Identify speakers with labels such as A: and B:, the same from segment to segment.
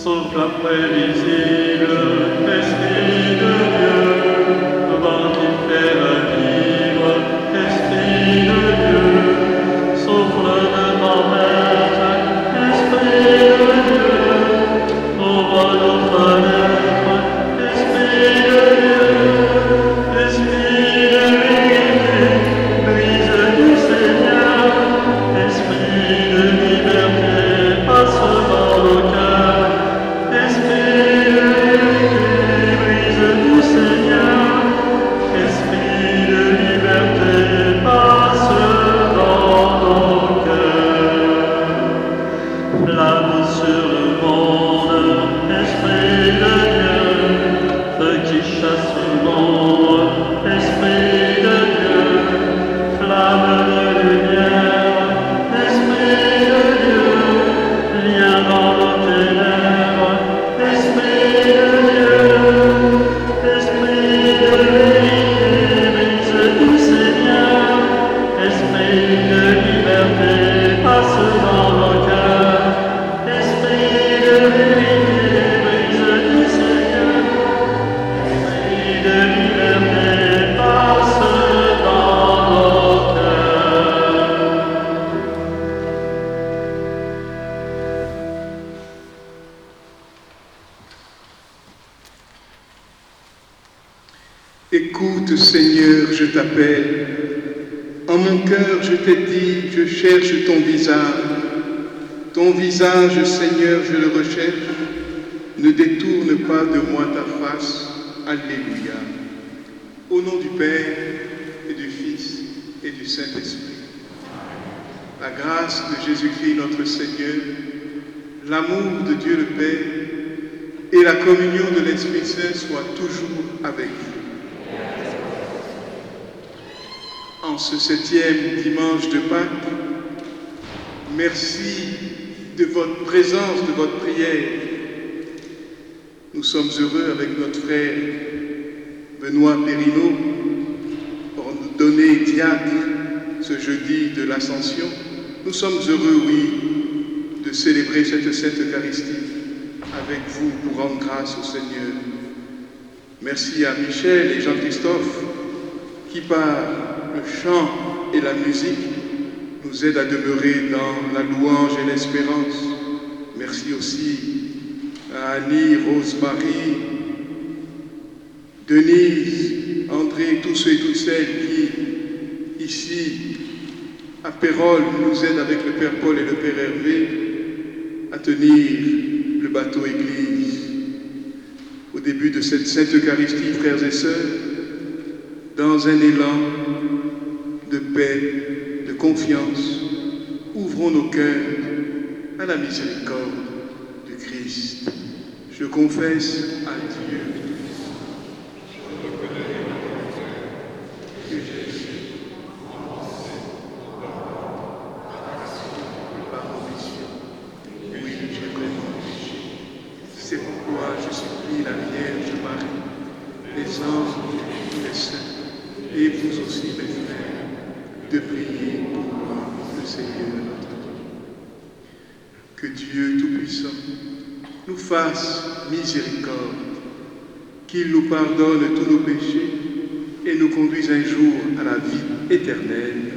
A: souffle imprévisible, Esprit de Dieu, vent qui fait revivre, Esprit de Dieu, souffle de tempête, Esprit de Dieu, ouvre nos fenêtres, Esprit de Dieu, Esprit de vérité, brise du Seigneur, Esprit de liberté, passe dans nos cœurs, Esprit de vérité, brise du Seigneur, Esprit de liberté, passe dans nos cœurs. Flamme sur le monde, Esprit de Dieu, feu qui chasse l'ombre, Esprit de Dieu, flamme de lumière, Esprit de Dieu, lien dans nos ténèbres, Esprit de Dieu, Esprit de vérité, brise du Seigneur, Esprit de liberté, passe dans nos cœurs, Esprit de vérité, brise du Seigneur, Esprit de liberté, passe dans nos cœurs.
B: Écoute, Seigneur, je t'appelle. En mon cœur, je t'ai dit, je cherche ton visage. Ton visage, Seigneur, je le recherche. Ne détourne pas de moi ta face. Alléluia. Au nom du Père et du Fils et du Saint-Esprit. La grâce de Jésus-Christ notre Seigneur, l'amour de Dieu le Père et la communion de l'Esprit Saint soient toujours avec vous. En ce 7e dimanche de Pâques, merci de votre présence, de votre prière. Nous sommes heureux avec notre frère Benoît Périneau pour nous donner diacre ce jeudi de l'Ascension. Nous sommes heureux, oui, de célébrer cette Sainte Eucharistie avec vous pour rendre grâce au Seigneur. Merci à Michel et Jean-Christophe qui, par le chant et la musique, nous aident à demeurer dans la louange et l'espérance. Merci aussi à Annie, Rose-Marie, Denise, André, tous ceux et toutes celles qui, ici, à Pérol, nous aident avec le Père Paul et le Père Hervé à tenir le bateau Église. Au début de cette Sainte Eucharistie, frères et sœurs, dans un élan de paix, de confiance, ouvrons nos cœurs à la miséricorde du Christ. Je confesse à Dieu que Jésus, en pensée, par omission, oui, j'ai vraiment péché. C'est pourquoi je supplie la Vierge Marie, les anges et tous les saints, et vous aussi, mes frères, de prier pour moi, le Seigneur notre Dieu. Que Dieu Tout-Puissant nous fasse miséricorde, qu'il nous pardonne tous nos péchés et nous conduise un jour à la vie éternelle.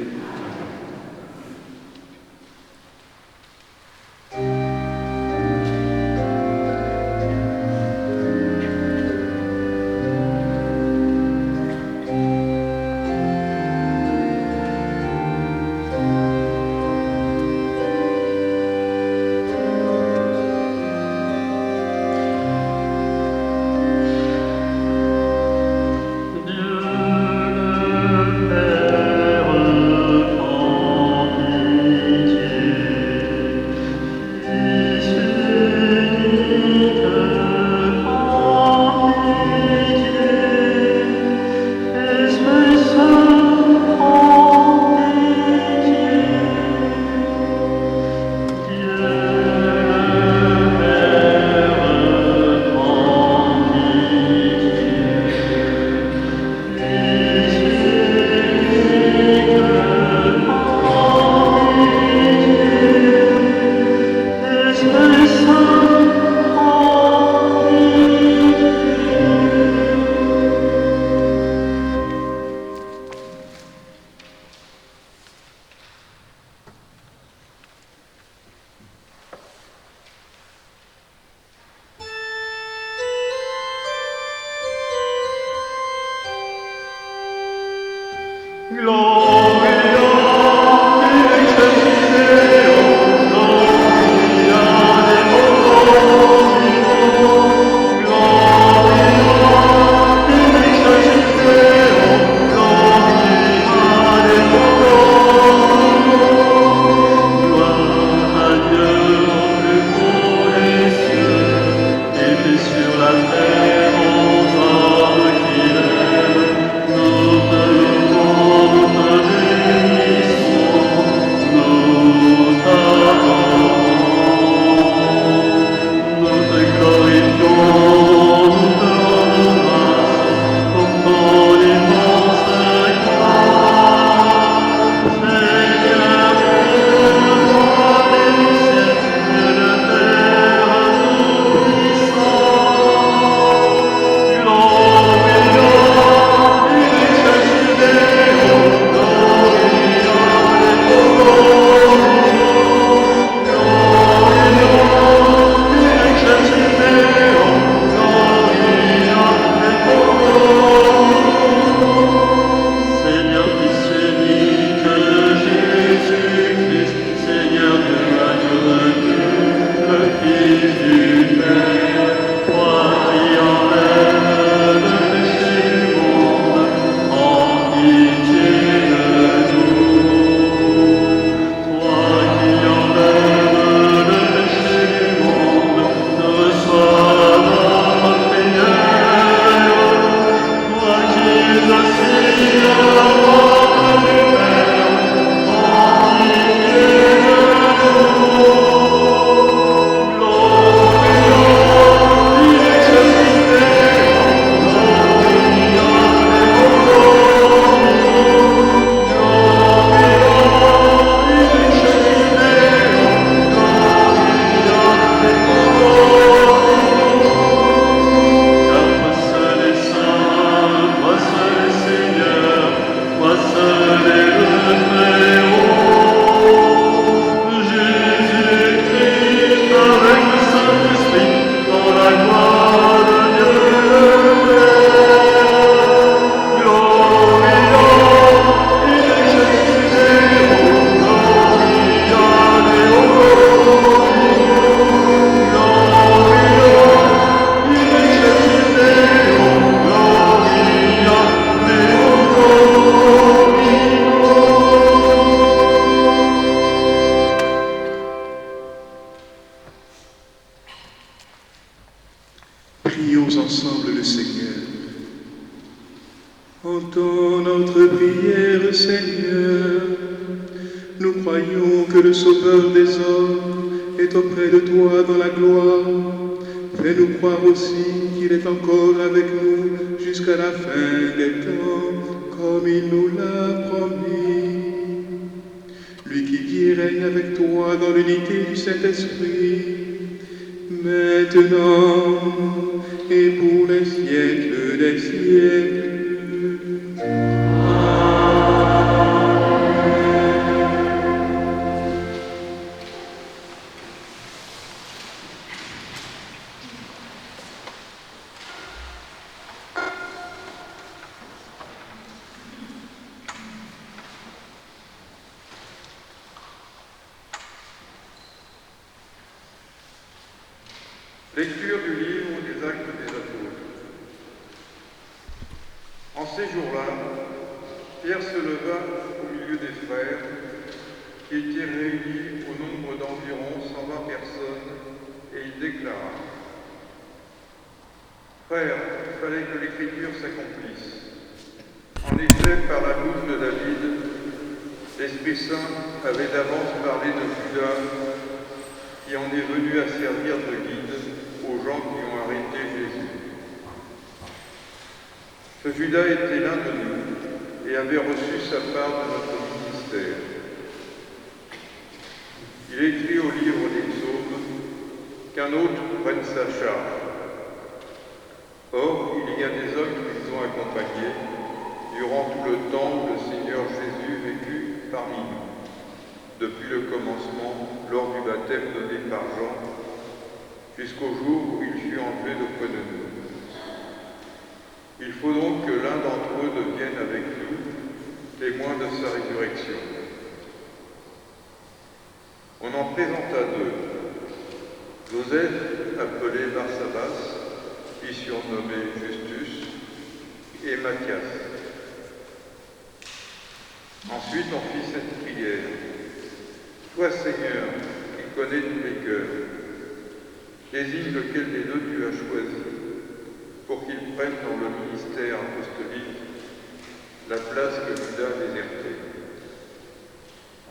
A: Dieu le Père,
B: Prions ensemble le Seigneur. Entends notre prière, Seigneur. Nous croyons que le Sauveur des hommes est auprès de toi dans la gloire. Fais-nous croire aussi qu'il est encore avec nous jusqu'à la fin des temps, comme il nous l'a promis. Lui qui vit et règne avec toi dans l'unité du Saint-Esprit, maintenant et pour les siècles des siècles.
C: Lecture du livre des Actes des Apôtres. En ces jours-là, Pierre se leva au milieu des frères, qui étaient réunis au nombre d'environ 120 personnes, et il déclara : « Frères, il fallait que l'Écriture s'accomplisse. En effet, par la bouche de David, l'Esprit Saint avait d'avance parlé de Judas, qui en est venu à servir de guide aux gens qui ont arrêté Jésus. Ce Judas était l'un de nous et avait reçu sa part de notre ministère. Il écrit au livre des Psaumes qu'un autre prenne sa charge. Or, il y a des hommes qui nous ont accompagnés durant tout le temps où le Seigneur Jésus vécut parmi nous, depuis le commencement, lors du baptême donné par Jean, jusqu'au jour où il fut enlevé d'auprès de nous. Il faut donc que l'un d'entre eux devienne avec nous témoin présenta deux. Joseph, appelé Barsabas, puis surnommé Justus, et Matthias. Ensuite, on fit cette prière. Toi, Seigneur, qui connais tous les cœurs, désigne lequel des deux tu as choisi pour qu'il prenne dans le ministère apostolique la place que Judas a désertée,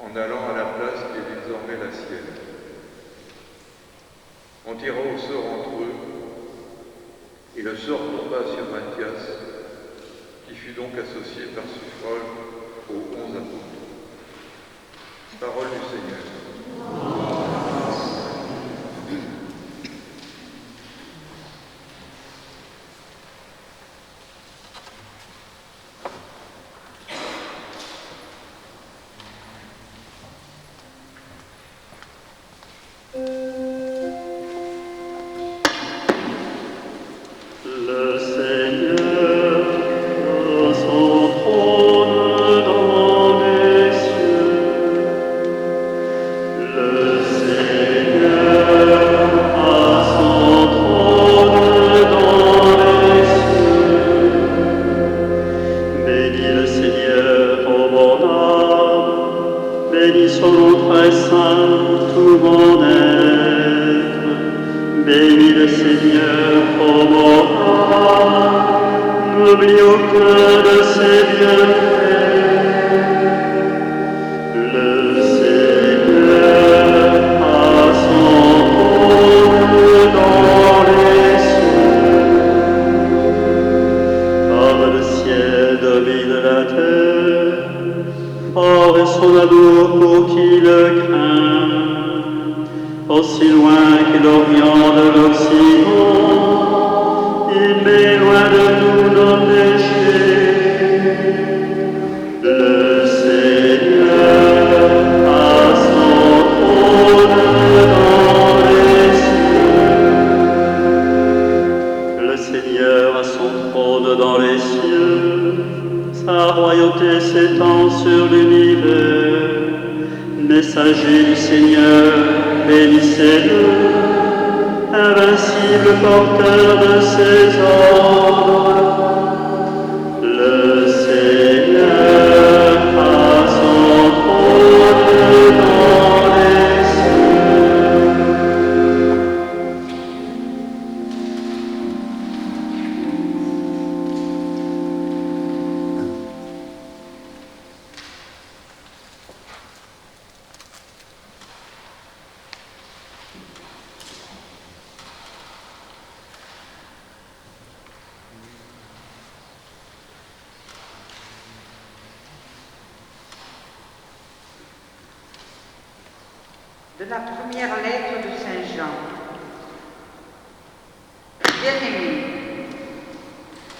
C: en allant à la place qui est désormais la sienne. On tira au sort entre eux, et le sort tomba sur Matthias, qui fut donc associé par suffrage aux 11 apôtres. Parole du Seigneur.
A: Le Seigneur a son trône dans les cieux. Le Seigneur a son trône dans les cieux. Bénis le Seigneur, ô mon âme, bénis son nom très saint, tout mon être. Bénis le Seigneur, ô mon âme, n'oublie aucun de ses bienfaits. Le Seigneur a son trône dans les cieux. Comme le ciel domine la terre, fort est son amour pour qui le craint. Aussi loin que l'Orient de l'Occident, il met loin de nous nos péchés. Le Seigneur a son trône dans les cieux. Le Seigneur a son trône dans les cieux. Sa royauté s'étend sur l'univers. Messager du Seigneur, bénissez-le, invincible porteur de ses ordres. Le Seigneur a son trône dans les cieux.
D: De la première lettre de Saint Jean. Bien-aimés,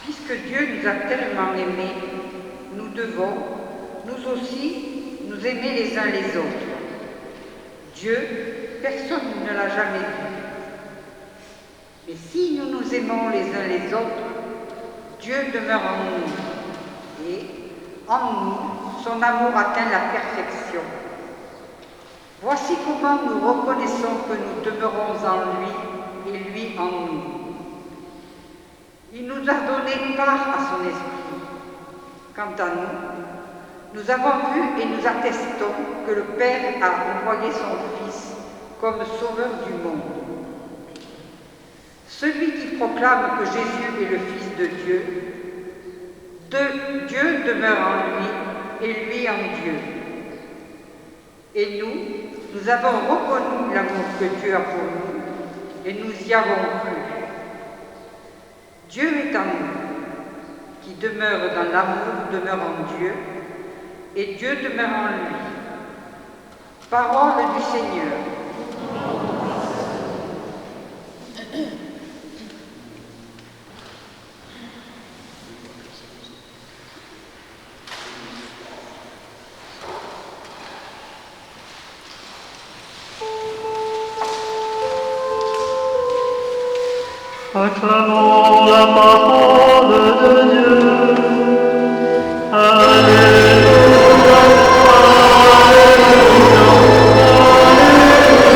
D: puisque Dieu nous a tellement aimés, nous devons, nous aussi, nous aimer les uns les autres. Dieu, personne ne l'a jamais vu. Mais si nous nous aimons les uns les autres, Dieu demeure en nous, et en nous, son amour atteint la perfection. Voici comment nous reconnaissons que nous demeurons en lui et lui en nous. Il nous a donné part à son esprit. Quant à nous, nous avons vu et nous attestons que le Père a envoyé son Fils comme sauveur du monde. Celui qui proclame que Jésus est le Fils de Dieu demeure en lui et lui en Dieu. Et nous avons reconnu l'amour que Dieu a pour nous et nous y avons cru. Dieu est en nous, qui demeure dans l'amour, demeure en Dieu, et Dieu demeure en lui. Parole du Seigneur.
A: Acclamons la parole de Dieu. Alléluia, Alléluia, Alléluia.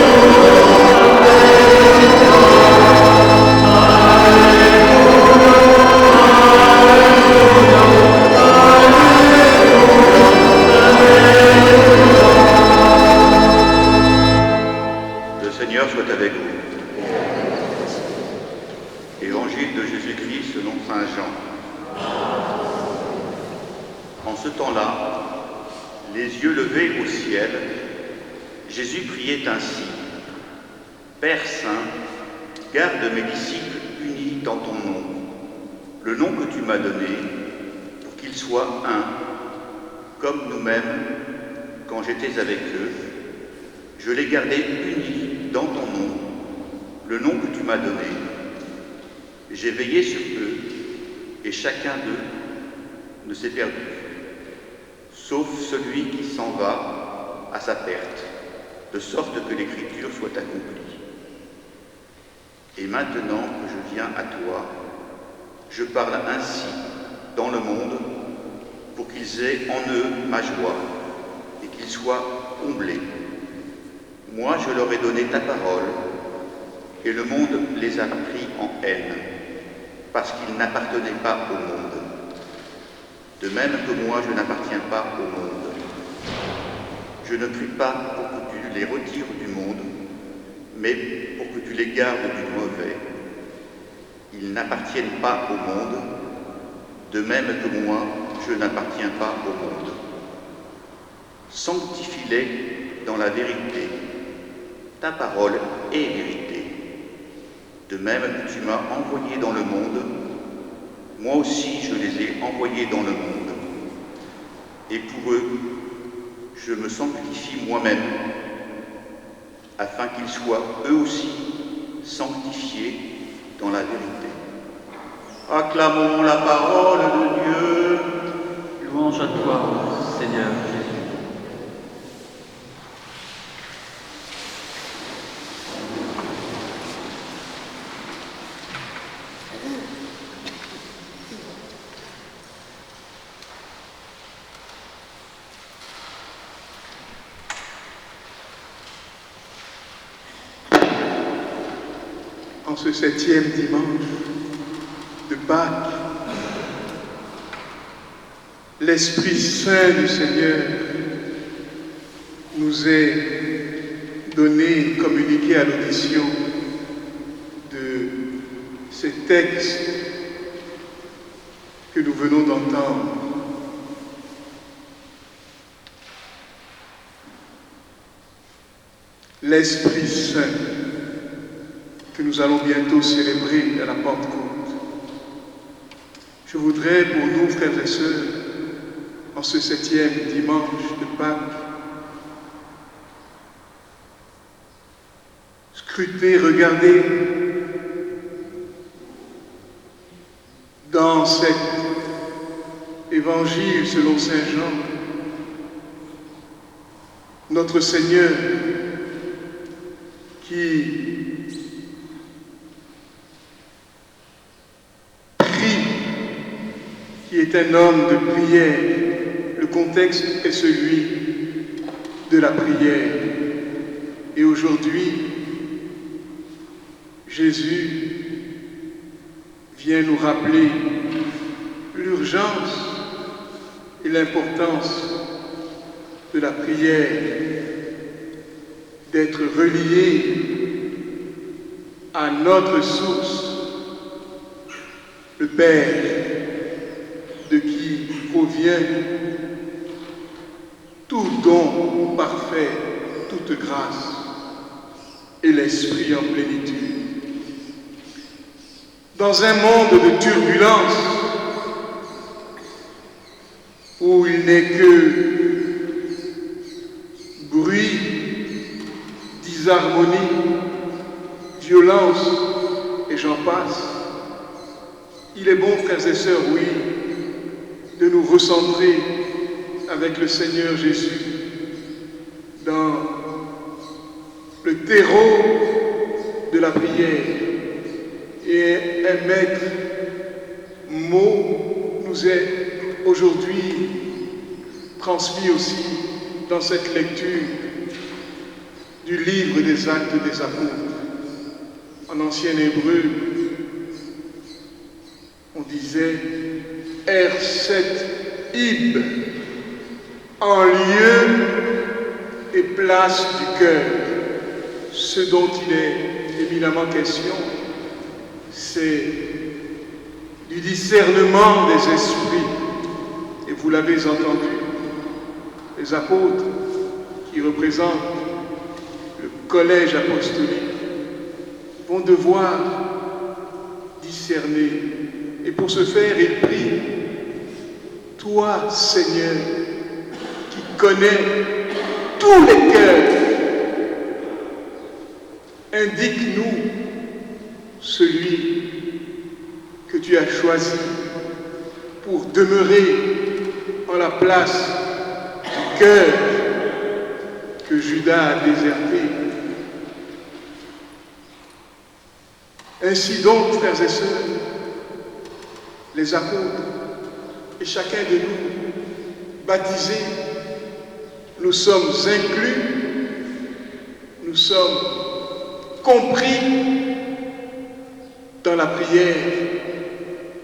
E: En ce temps-là, les yeux levés au ciel, Jésus priait ainsi. Père Saint, garde mes disciples unis dans ton nom, le nom que tu m'as donné, pour qu'ils soient un, comme nous-mêmes, quand j'étais avec eux. Je les gardais unis dans ton nom, le nom que tu m'as donné. J'ai veillé sur eux, et chacun d'eux ne s'est perdu, sauf celui qui s'en va à sa perte, de sorte que l'Écriture soit accomplie. Et maintenant que je viens à toi, je parle ainsi dans le monde pour qu'ils aient en eux ma joie et qu'ils soient comblés. Moi, je leur ai donné ta parole et le monde les a pris en haine parce qu'ils n'appartenaient pas au monde. De même que moi, je n'appartiens pas au monde. Je ne prie pas pour que tu les retires du monde, mais pour que tu les gardes du mauvais. Ils n'appartiennent pas au monde, de même que moi, je n'appartiens pas au monde. Sanctifie-les dans la vérité. Ta parole est vérité. De même que tu m'as envoyé dans le monde, moi aussi je les ai envoyés dans le monde. Et pour eux, je me sanctifie moi-même, afin qu'ils soient eux aussi sanctifiés dans la vérité. Acclamons la parole de Dieu.
A: Louange à toi, Seigneur Jésus.
B: En ce 7e dimanche de Pâques, l'Esprit Saint du Seigneur nous est donné, communiqué à l'audition de ces textes que nous venons d'entendre. L'Esprit Saint que nous allons bientôt célébrer à la Pentecôte. Je voudrais pour nous, frères et sœurs, en ce 7e dimanche de Pâques, scruter, regarder dans cet évangile selon Saint Jean, notre Seigneur qui est un homme de prière. Le contexte est celui de la prière. Et aujourd'hui, Jésus vient nous rappeler l'urgence et l'importance de la prière, d'être relié à notre source, le Père, de qui provient tout don parfait, toute grâce et l'Esprit en plénitude. Dans un monde de turbulence où il n'est que bruit, disharmonie, violence et j'en passe, il est bon, frères et sœurs, oui, de nous recentrer avec le Seigneur Jésus dans le terreau de la prière. Et un maître mot nous est aujourd'hui transmis aussi dans cette lecture du livre des Actes des Apôtres. En ancien hébreu, on disait R7 Ib, en lieu et place du cœur. Ce dont il est éminemment question, c'est du discernement des esprits. Et vous l'avez entendu, les apôtres qui représentent le collège apostolique vont devoir discerner. Et pour ce faire, ils prient. Toi, Seigneur, qui connais tous les cœurs, indique-nous celui que tu as choisi pour demeurer en la place du cœur que Judas a déserté. Ainsi donc, frères et sœurs, les apôtres et chacun de nous, baptisés, nous sommes inclus, nous sommes compris dans la prière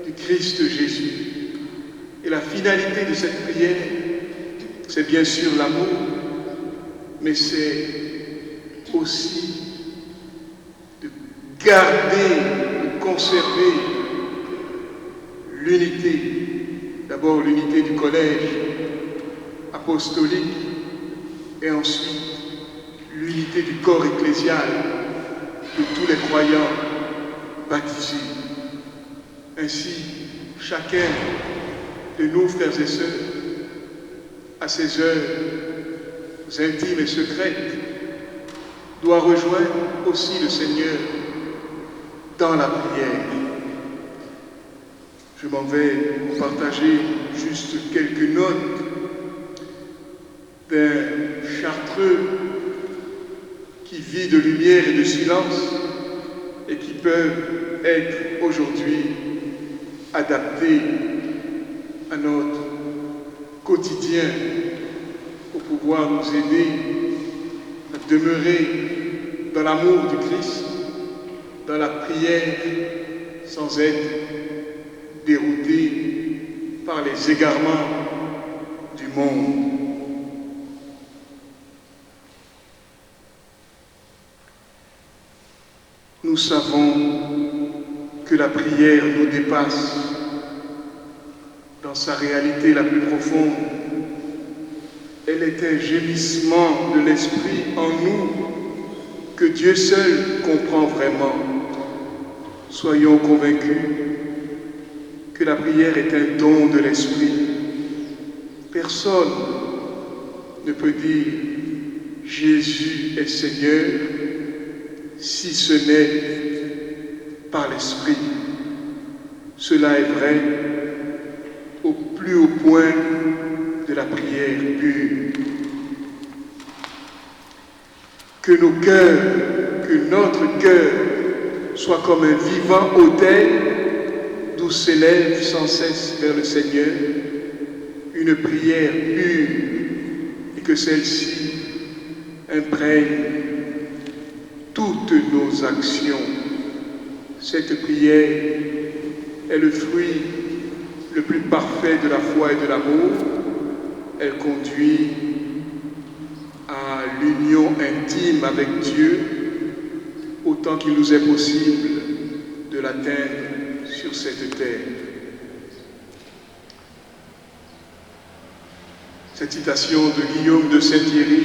B: du Christ Jésus. Et la finalité de cette prière, c'est bien sûr l'amour, mais c'est aussi de garder, de conserver l'unité. D'abord l'unité du collège apostolique et ensuite l'unité du corps ecclésial de tous les croyants baptisés. Ainsi, chacun de nos frères et sœurs, à ses heures intimes et secrètes, doit rejoindre aussi le Seigneur dans la prière. Je m'en vais vous partager juste quelques notes d'un Chartreux qui vit de lumière et de silence et qui peuvent être aujourd'hui adaptés à notre quotidien pour pouvoir nous aider à demeurer dans l'amour du Christ, dans la prière, sans être déroutés par les égarements du monde. Nous savons que la prière nous dépasse dans sa réalité la plus profonde. Elle est un gémissement de l'esprit en nous que Dieu seul comprend vraiment. Soyons convaincus que la prière est un don de l'esprit. Personne ne peut dire Jésus est Seigneur si ce n'est par l'esprit. Cela est vrai au plus haut point de la prière pure. Que nos cœurs, que notre cœur soit comme un vivant autel d'où s'élève sans cesse vers le Seigneur une prière pure et que celle-ci imprègne toutes nos actions. Cette prière est le fruit le plus parfait de la foi et de l'amour. Elle conduit à l'union intime avec Dieu autant qu'il nous est possible de l'atteindre sur cette terre. Cette citation de Guillaume de Saint-Thierry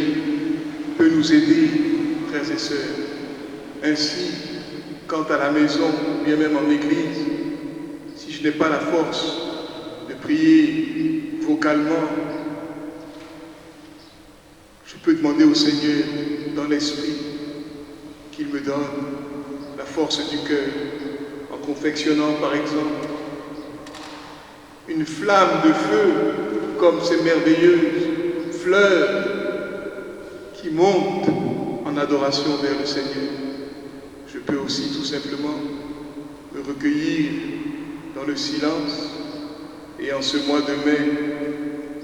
B: peut nous aider, frères et sœurs. Ainsi, quant à la maison, ou bien même en église, si je n'ai pas la force de prier vocalement, je peux demander au Seigneur dans l'esprit qu'il me donne la force du cœur en confectionnant par exemple une flamme de feu comme ces merveilleuses fleurs qui montent en adoration vers le Seigneur. Je peux aussi tout simplement me recueillir dans le silence et en ce mois de mai,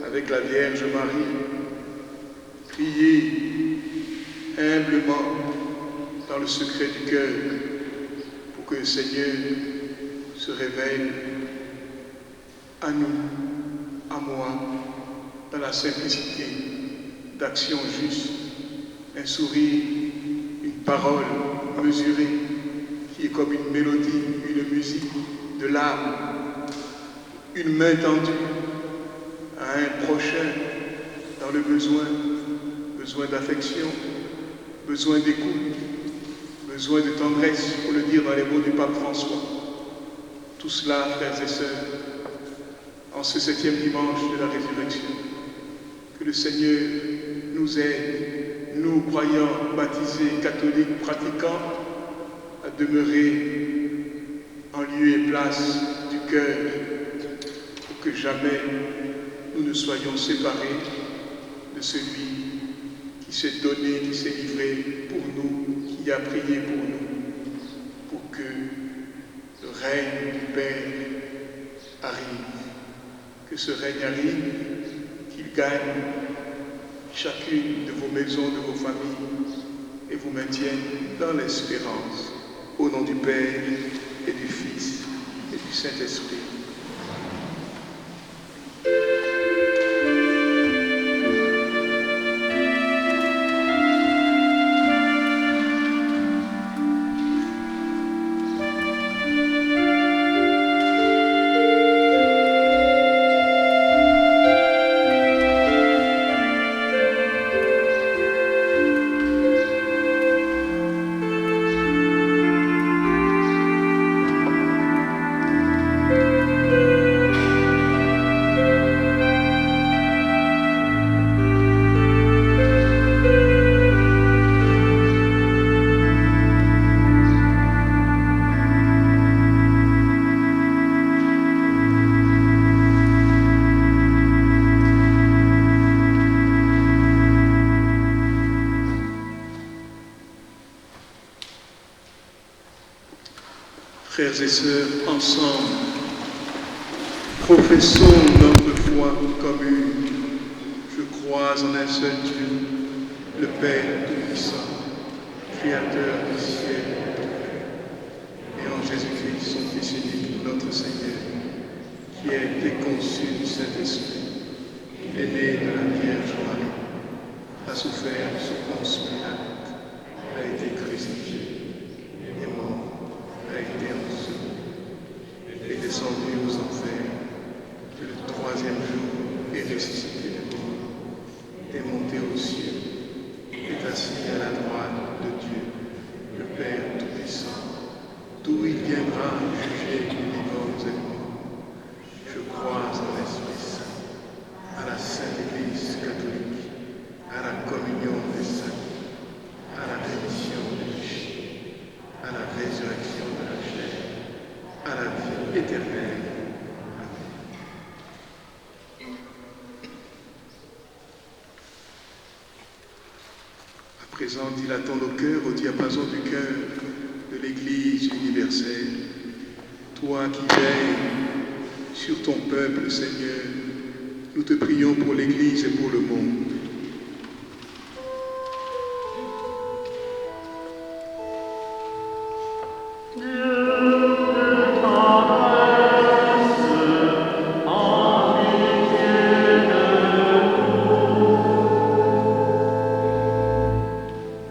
B: avec la Vierge Marie, prier humblement dans le secret du cœur pour que le Seigneur se révèle à nous, à moi, dans la simplicité d'action juste, un sourire, une parole mesurée qui est comme une mélodie, une musique de l'âme, une main tendue à besoin d'affection, besoin d'écoute, besoin de tendresse, pour le dire dans les mots du pape François. Tout cela, frères et sœurs, en ce 7e dimanche de la résurrection. Que le Seigneur nous aide, nous croyants, baptisés, catholiques, pratiquants, à demeurer en lieu et place du cœur, pour que jamais nous ne soyons séparés de celui qui s'est donné, qui s'est livré pour nous, qui a prié pour nous, pour que le règne du Père arrive. Que ce règne arrive, qu'il gagne chacune de vos maisons, de vos familles, et vous maintienne dans l'espérance. Au nom du Père et du Fils et du Saint-Esprit. Frères et sœurs, ensemble, professons notre foi commune. Je crois en un seul Dieu, le Père Tout-Puissant, Créateur du ciel et en Jésus-Christ, son Fils unique, notre Seigneur, qui a été conçu du Saint-Esprit, est né de la Vierge Marie, a souffert sous Ponce Pilate, a été crucifié, est mort, a été enseveli, est descendu aux enfers, et le 3e jour est ressuscité des morts, est monté aux cieux, est assis à la droite de Dieu, le Père Tout-Puissant, d'où il viendra juger les vivants et les morts. Je crois en l'Esprit Saint, à la Sainte Église catholique, à la communion des saints, à la rémission des péchés, à la résurrection de la chair, à la vie éternelle. À présent, dilatons nos cœurs au diapason du cœur de l'Église universelle. Toi qui veilles sur ton peuple, Seigneur, nous te prions pour l'Église et pour le monde.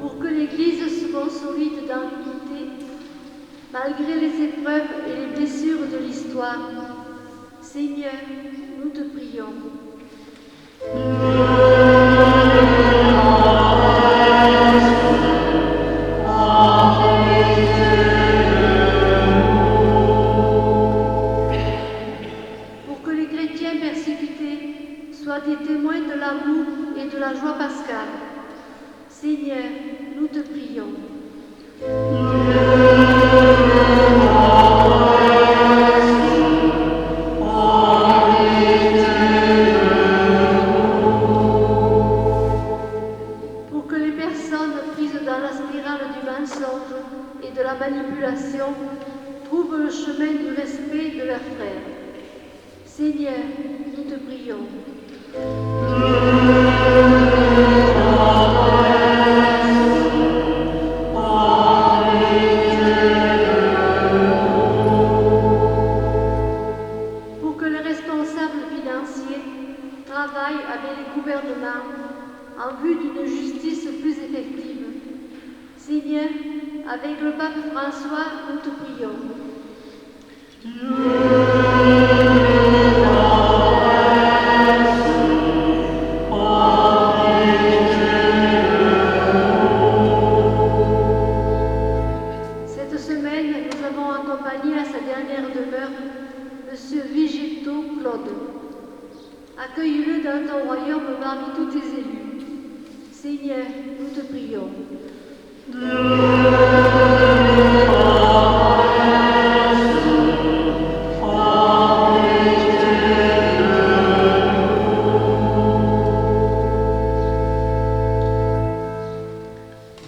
F: Pour que l'Église se consolide dans l'unité, malgré les épreuves et les blessures de l'histoire, Seigneur, nous te prions. Pour que les chrétiens persécutés soient des témoins de l'amour et de la joie pascale, Seigneur, nous te prions. Pour que les personnes prises dans la spirale du mensonge et de la manipulation trouvent le chemin du respect de leurs frères. Seigneur, nous te prions. Pour que les responsables financiers travaillent avec les gouvernements en vue d'une justice plus effective. Seigneur, avec le pape François, nous te prions.
A: Amen.
F: Accueille-le dans ton royaume parmi tous tes élus. Seigneur, nous te prions.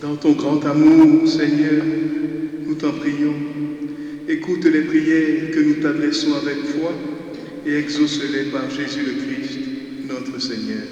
B: Dans ton grand amour, Seigneur, nous t'en prions. Écoute les prières que nous t'adressons avec foi et exauce-les par Jésus le Christ, notre Seigneur.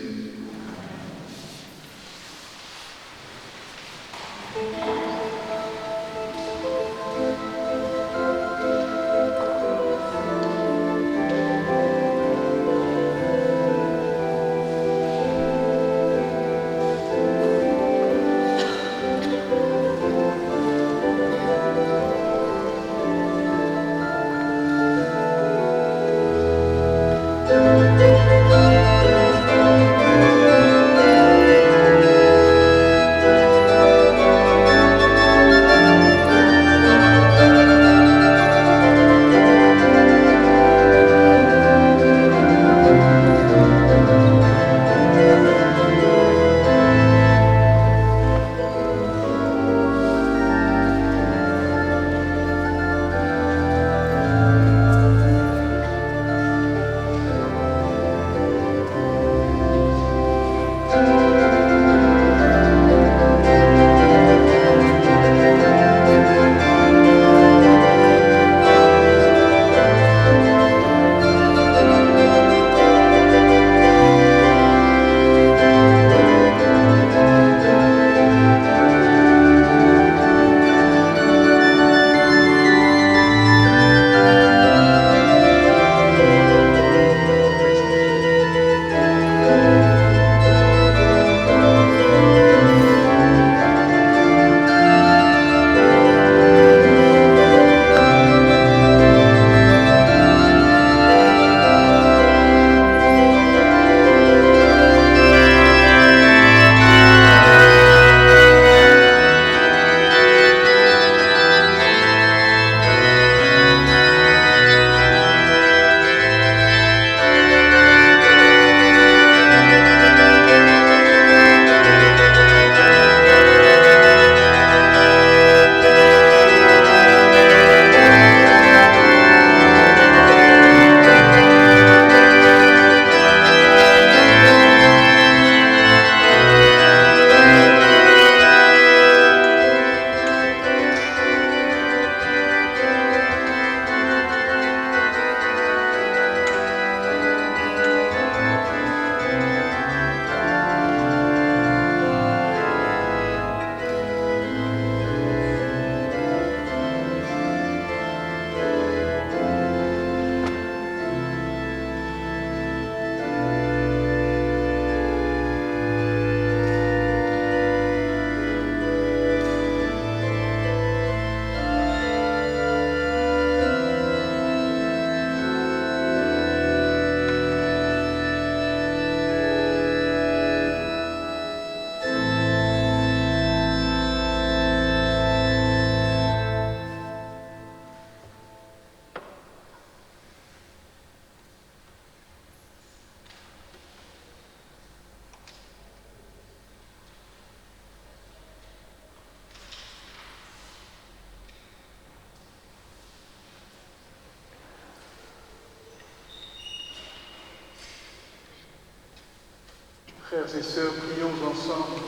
B: Frères et sœurs, prions ensemble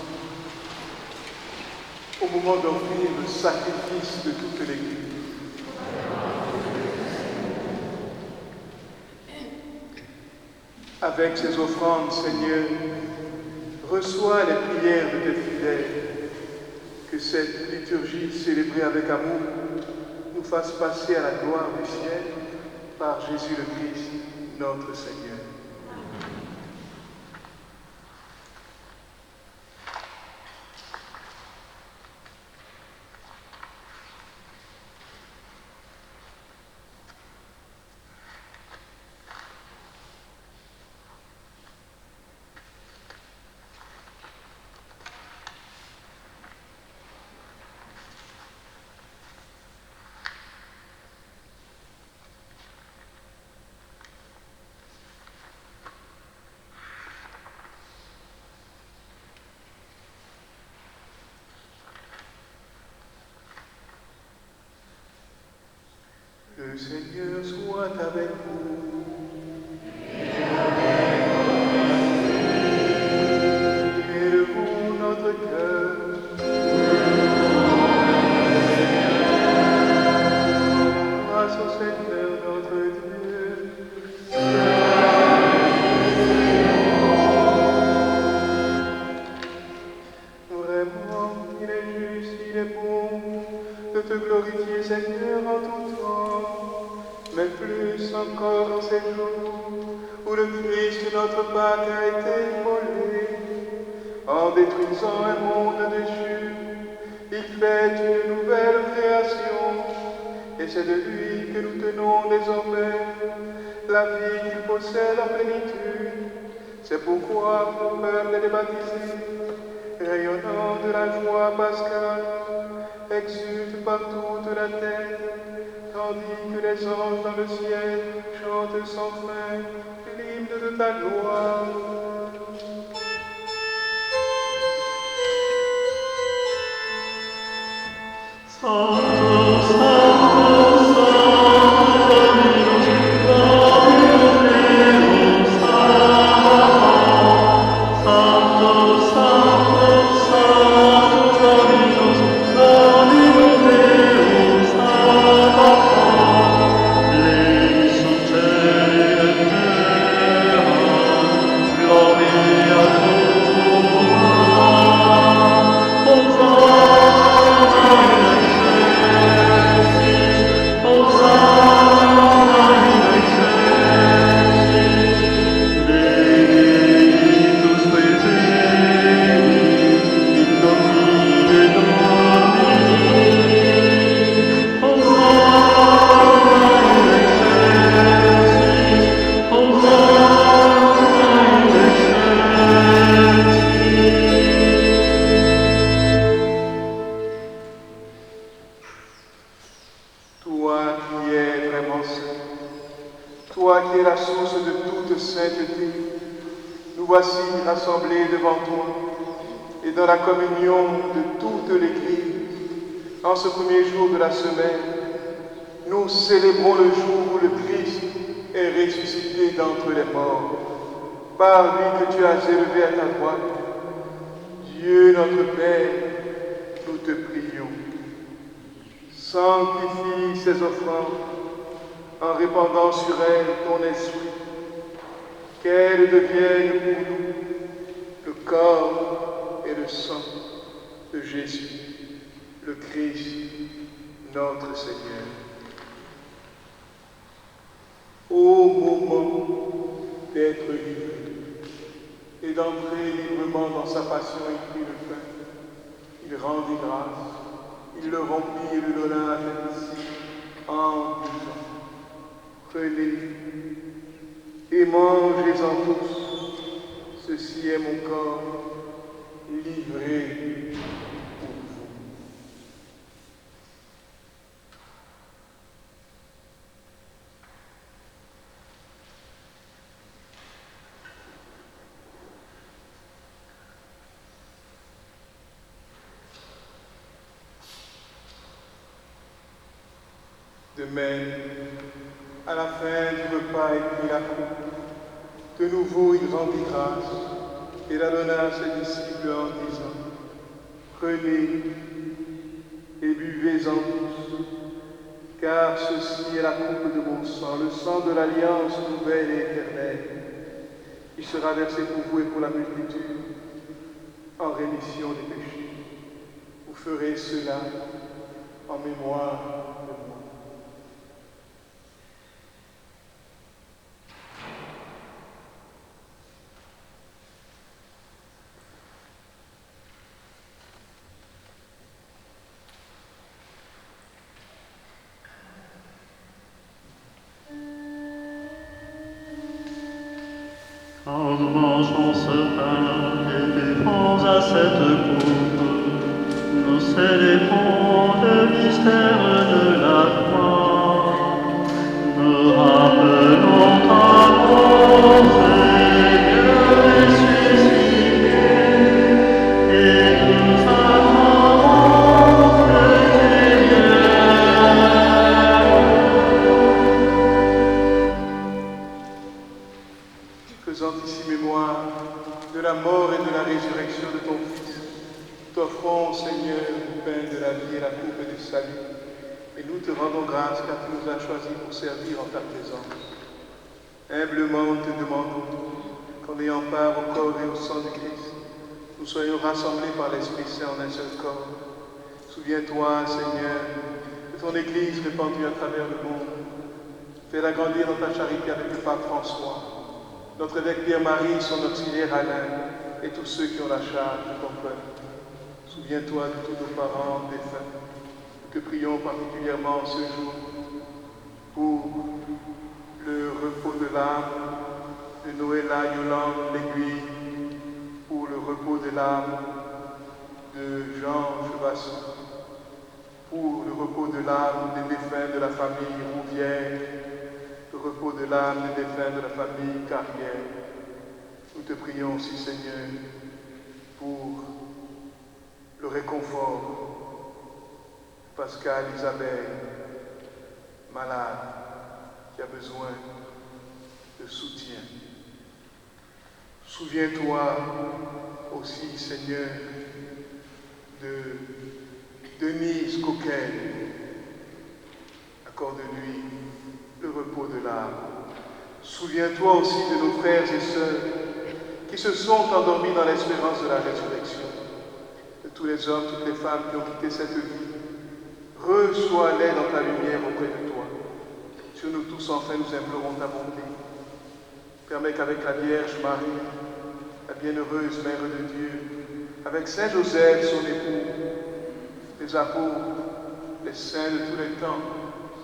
B: au moment d'offrir le sacrifice de toute l'Église. Avec ces offrandes, Seigneur, reçois les prières de tes fidèles, que cette liturgie célébrée avec amour nous fasse passer à la gloire du ciel par Jésus le Christ, notre Seigneur. Seigneur soit avec vous. Élevons notre cœur. Grâce au Seigneur notre Dieu. Vraiment, il est juste, il est bon de te glorifier, Seigneur, en tout temps, mais plus encore en ces jours où le Christ, notre Pâque, a été immolé. En détruisant un monde déchu, il fait une nouvelle création, et c'est de lui que nous tenons désormais la vie qu'il possède en plénitude. C'est pourquoi mon peuple est baptisé, rayonnant de la joie pascale, exulte par toute la terre, tandis que les anges dans le ciel chantent sans fin l'hymne de ta gloire.
A: Santo, Santo, Santo, Dominus, Dominus Deus, Santo, Santo, Santo, Dominus, Dominus Deus, Levis cieli et terra, gloria tua,
B: Toi qui es vraiment saint, toi qui es la source de toute sainteté, nous voici rassemblés devant toi et dans la communion de toute l'Église. En ce premier jour de la semaine, nous célébrons le jour où le Christ est ressuscité d'entre les morts, par lui que tu as élevé à ta droite. Dieu notre Père, nous te prions. Sanctifie ces offrandes en répandant sur elles ton esprit, qu'elles deviennent pour nous le corps et le sang de Jésus, le Christ, notre Seigneur. Au moment d'être livré et d'entrer librement dans sa passion, il prit le pain, il rendit grâce. Il le rompit et le donna à ses disciples en disant, prenez et mangez-en tous, ceci est mon corps livré pour vous. De même, à la fin du repas, il prit la coupe. De nouveau, il rendit grâce et la donna à ses disciples en disant, prenez et buvez-en tous, car ceci est la coupe de mon sang, le sang de l'alliance nouvelle et éternelle. Il sera versé pour vous et pour la multitude en rémission des péchés. Vous ferez cela en mémoire de moi.
A: Quand nous mangeons ce pain et buvons à cette coupe, nous célébrons le mystère de la croix. Nous rappelons ta mort, Seigneur ressuscité, et nous attendons que tu viennes.
B: de la mort et de la résurrection de ton Fils, t'offrons, Seigneur, le pain de la vie et la coupe du salut. Et nous te rendons grâce car tu nous as choisis pour servir en ta présence. Humblement, nous te demandons qu'en ayant part au corps et au sang du Christ, nous soyons rassemblés par l'Esprit Saint en un seul corps. Souviens-toi, Seigneur, de ton Église répandue à travers le monde. Fais-la grandir dans ta charité avec le pape François, notre évêque Pierre-Marie, son auxiliaire Alain, et tous ceux qui ont la charge de ton peuple. Souviens-toi de tous nos parents défunts. Nous te prions particulièrement ce jour pour le repos de l'âme de Noëlla Yolande L'Aiguille, pour le repos de l'âme de Jean Chevasson, pour le repos de l'âme des défunts de la famille Rouvière, le repos de l'âme des défunts de la famille Carrière. Nous te prions aussi, Seigneur, pour le réconfort de Pascal Isabelle, malade, qui a besoin de soutien. Souviens-toi aussi, Seigneur, de Denise Coquel. Accorde-lui le repos de l'âme. Souviens-toi aussi de nos frères et sœurs qui se sont endormis dans l'espérance de la résurrection, de tous les hommes, toutes les femmes qui ont quitté cette vie. Reçois-les dans ta lumière auprès de toi. Sur nous tous, enfin, nous implorons ta bonté. Permets qu'avec la Vierge Marie, la bienheureuse Mère de Dieu, avec Saint Joseph, son époux, les apôtres, les saints de tous les temps,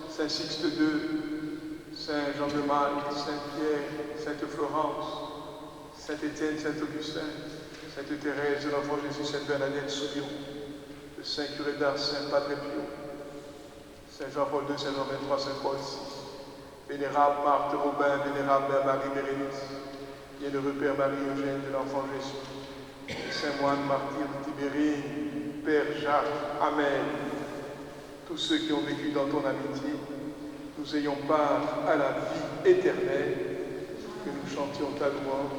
B: Saint Sixte II, Saint Jean de Malque, Saint Pierre, Sainte Florence, Saint Étienne, Saint Augustin, Sainte Thérèse de l'Enfant Jésus, Sainte Bernadette Soubirous, le Saint Curé d'Ars, Saint Padre Pio, Saint Jean-Paul II, Saint Jean XXIII, Saint Paul VI, Vénérable Marthe Robin, Vénérable Mère Marie Bérénice, Bienheureux Père Marie-Eugène de l'Enfant Jésus, Saint Moine Martyr de Tibérine, Père Jacques, Amen. Tous ceux qui ont vécu dans ton amitié, nous ayons part à la vie éternelle, que nous chantions ta louange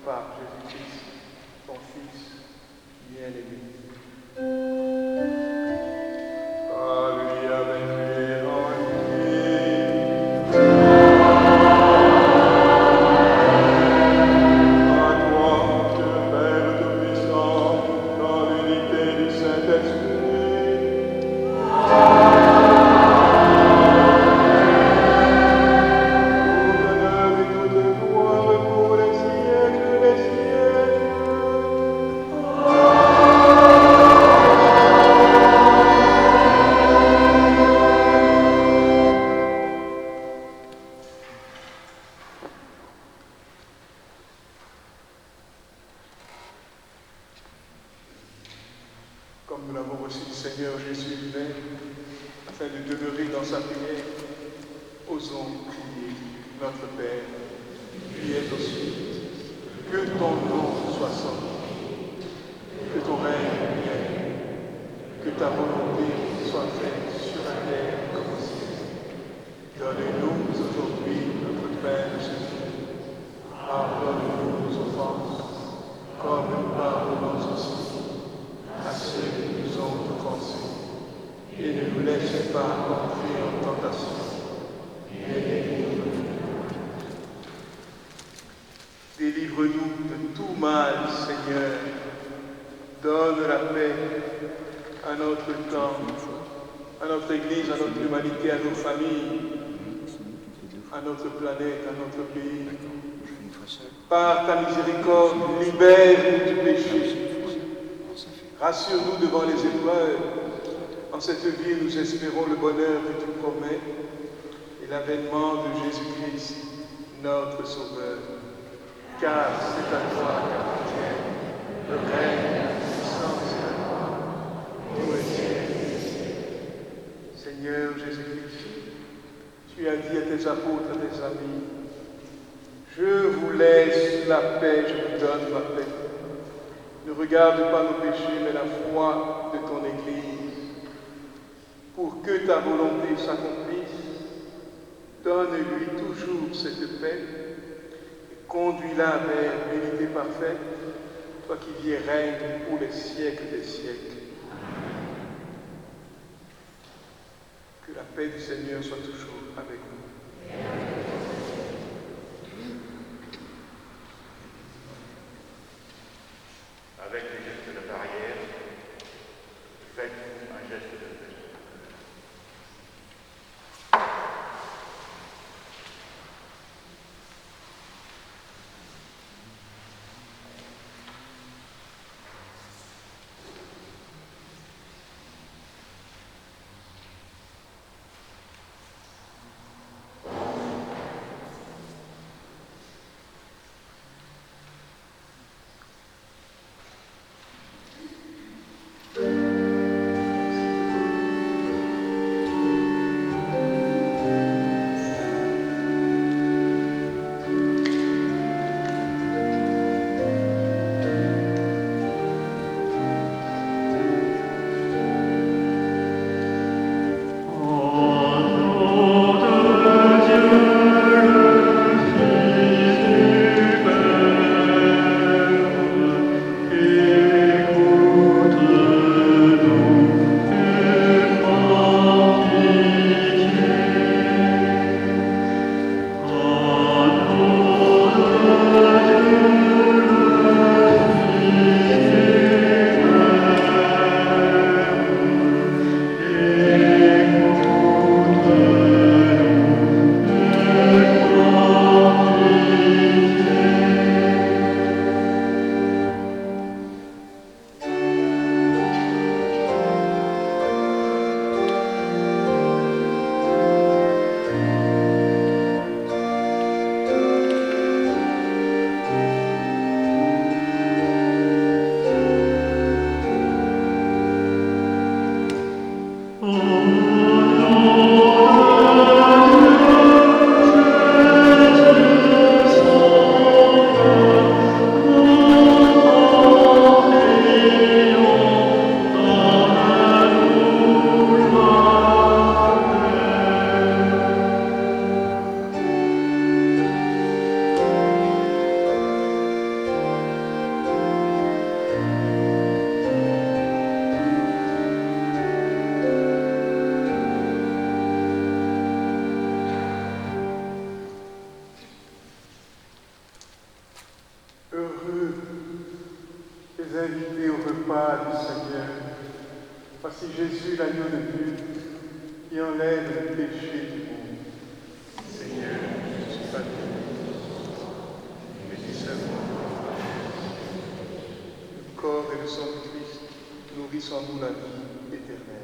B: par Jésus-Christ, ton Fils bien-aimé. Alléluia, avec lui, en lui. À toi, Dieu Père Tout-Puissant, dans l'unité du Saint-Esprit. Comme nous l'avons reçu du Seigneur Jésus lui-même, afin de demeurer dans sa prière, osons prier notre Père, qui es aux cieux. Que ton nom soit sanctifié, que ton règne vienne, que ta volonté soit faite sur la terre comme au ciel. Donne-nous aujourd'hui notre pain de ce jour. Pardonne-nous nos offenses, comme nous pardonnons aussi à ceux qui nous ont offensés, et ne nous laisse pas entrer en tentation, mais délivre-nous. Délivre-nous de tout mal, Seigneur. Donne la paix à notre temps, à notre Église, à notre humanité, à nos familles, à notre planète, à notre pays. Par ta miséricorde, libère-nous du péché. Rassure-nous devant les épreuves. En cette vie, nous espérons le bonheur que tu promets et l'avènement de Jésus-Christ, notre Sauveur. Car c'est à toi qu'appartient le règne, la puissance et la gloire, pour les siècles. Seigneur Jésus-Christ, tu as dit à tes apôtres, à tes amis, je vous laisse la paix, je vous donne ma paix. Ne regarde pas nos péchés, mais la foi de ton Église. Pour que ta volonté s'accomplisse, donne-lui toujours cette paix et Conduis-la vers l'unité parfaite, toi qui vis et règnes pour les siècles des siècles. Que la paix du Seigneur soit toujours avec nous.
E: Avec les gestes de barrière, faites-vous un geste de paix.
B: Invités au repas du Seigneur. Voici Jésus, l'agneau de Dieu, qui enlève le péché du monde. Seigneur, je ne suis pas digne, mais dis seulement le corps et le sang du Christ nourrissent en nous la vie éternelle.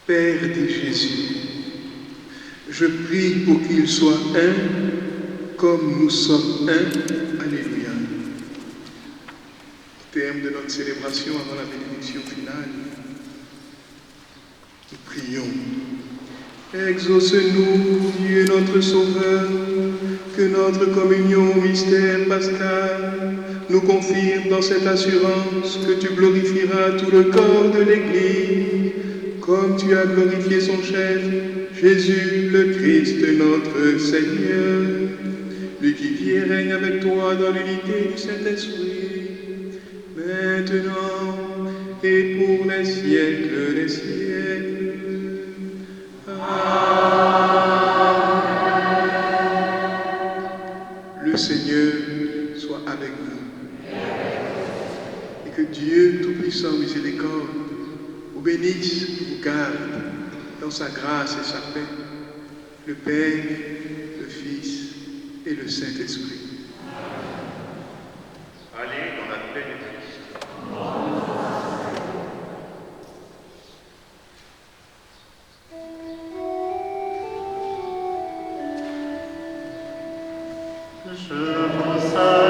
B: Père, dit Jésus, je prie pour qu'ils soient un comme nous sommes un. Alléluia. Au terme de notre célébration avant la bénédiction finale, nous prions. Exauce-nous, Dieu notre Sauveur, que notre communion au mystère pascal nous confirme dans cette assurance que tu glorifieras tout le corps de l'Église, comme tu as glorifié son chef, Jésus le Christ notre Seigneur, lui qui vit et règne avec toi dans l'unité du Saint-Esprit, maintenant et pour les siècles des siècles. Le Seigneur soit avec vous. Et que Dieu Tout-Puissant, miséricorde, vous bénisse, vous garde dans sa grâce et sa paix, le Père, le Fils et le Saint-Esprit.
E: Allez dans la paix du Christ.
A: Je vous salue.